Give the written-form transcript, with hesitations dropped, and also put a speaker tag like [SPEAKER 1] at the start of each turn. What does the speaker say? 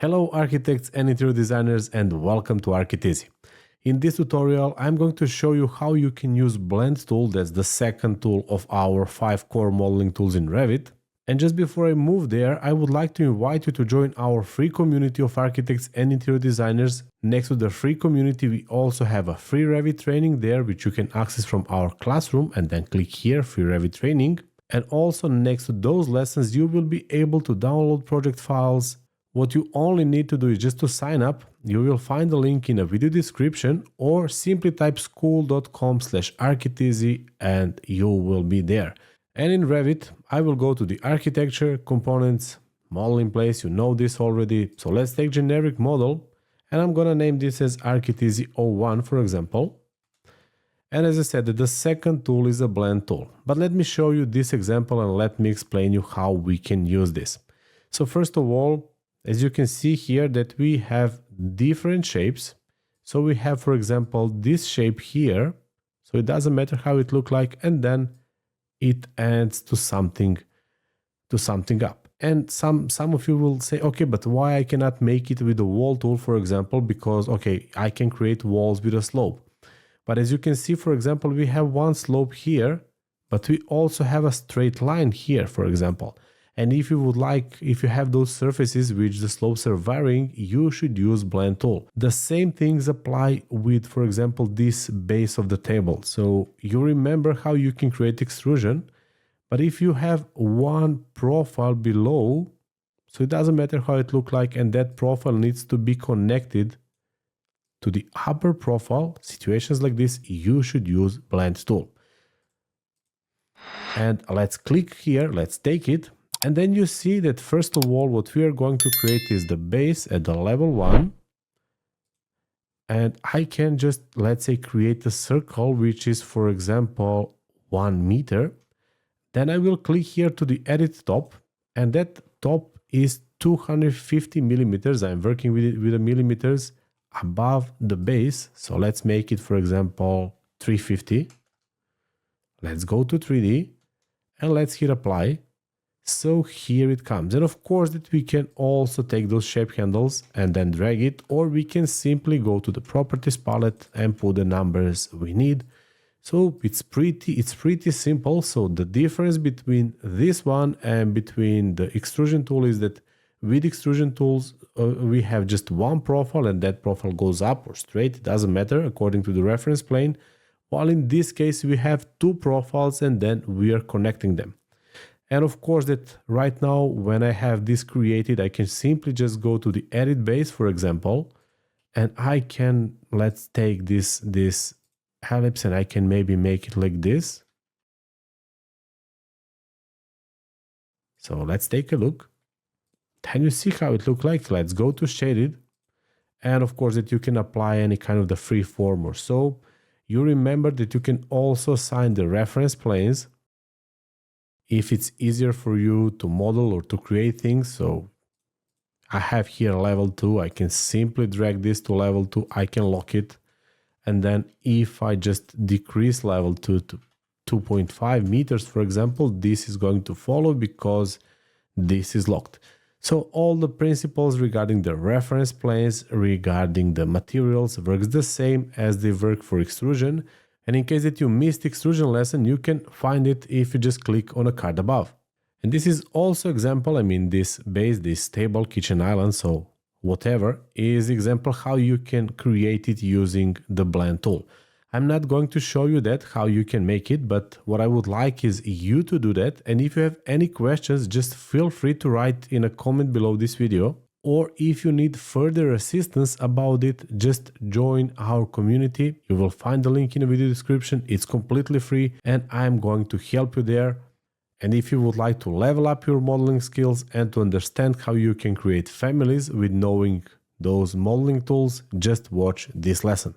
[SPEAKER 1] Hello architects and interior designers, and welcome to Ark It Easy. In this tutorial I'm going to show you how you can use Blend tool, that's the second tool of our 5 core modeling tools in Revit. And just before I move there, I would like to invite you to join our free community of architects and interior designers. Next to the free community we also have a free Revit training there which you can access from our classroom, and then click here, free Revit training. And also next to those lessons you will be able to download project files. What you only need to do is just to sign up. You will find the link in a video description, or simply type school.com/Arkiteasy and you will be there. And in Revit, I will go to the architecture, components, model in place. You know this already. So let's take generic model and I'm gonna name this as Arkiteasy 01 for example. And as I said, the second tool is a blend tool. But let me show you this example and let me explain you how we can use this. So first of all, as you can see here that we have different shapes. So we have, for example, this shape here. So it doesn't matter how it looks like, and then it ends to something up. And some of you will say, okay, but why I cannot make it with the wall tool, for example, because okay, I can create walls with a slope. But as you can see, for example, we have one slope here, but we also have a straight line here, for example. And if you have those surfaces which the slopes are varying, you should use blend tool. The same things apply with, for example, this base of the table. So you remember how you can create extrusion, but if you have one profile below, so it doesn't matter how it looks like, and that profile needs to be connected to the upper profile, situations like this, you should use blend tool. And let's click here, let's take it. And then you see that first of all, what we are going to create is the base at the level 1. And I can just, let's say, create a circle, which is, for example, 1 meter. Then I will click here to the edit top, and that top is 250 millimeters. I'm working with it with the millimeters above the base. So let's make it, for example, 350. Let's go to 3D and let's hit apply. So here it comes. And of course that we can also take those shape handles and then drag it, or we can simply go to the properties palette and put the numbers we need. So it's pretty simple. So the difference between this one and between the extrusion tool is that with extrusion tools we have just one profile, and that profile goes up or straight, it doesn't matter according to the reference plane, while in this case we have two profiles and then we are connecting them. And of course that right now when I have this created, I can simply just go to the edit base, for example, and I can, let's take this ellipse and I can maybe make it like this. So let's take a look. Can you see how it looks like? Let's go to shaded. And of course that you can apply any kind of the free form or so. You remember that you can also assign the reference planes if it's easier for you to model or to create things. So I have here level 2, I can simply drag this to level 2, I can lock it. And then if I just decrease level 2 to 2.5 meters, for example, this is going to follow because this is locked. So all the principles regarding the reference planes, regarding the materials, works the same as they work for extrusion. And in case that you missed extrusion lesson, you can find it if you just click on a card above. And this is also example, I mean this base, this table, kitchen island, so whatever, is example how you can create it using the blend tool. I'm not going to show you that, how you can make it, but what I would like is you to do that. And if you have any questions, just feel free to write in a comment below this video. Or if you need further assistance about it, just join our community. You will find the link in the video description. It's completely free and I'm going to help you there. And if you would like to level up your modeling skills and to understand how you can create families with knowing those modeling tools, just watch this lesson.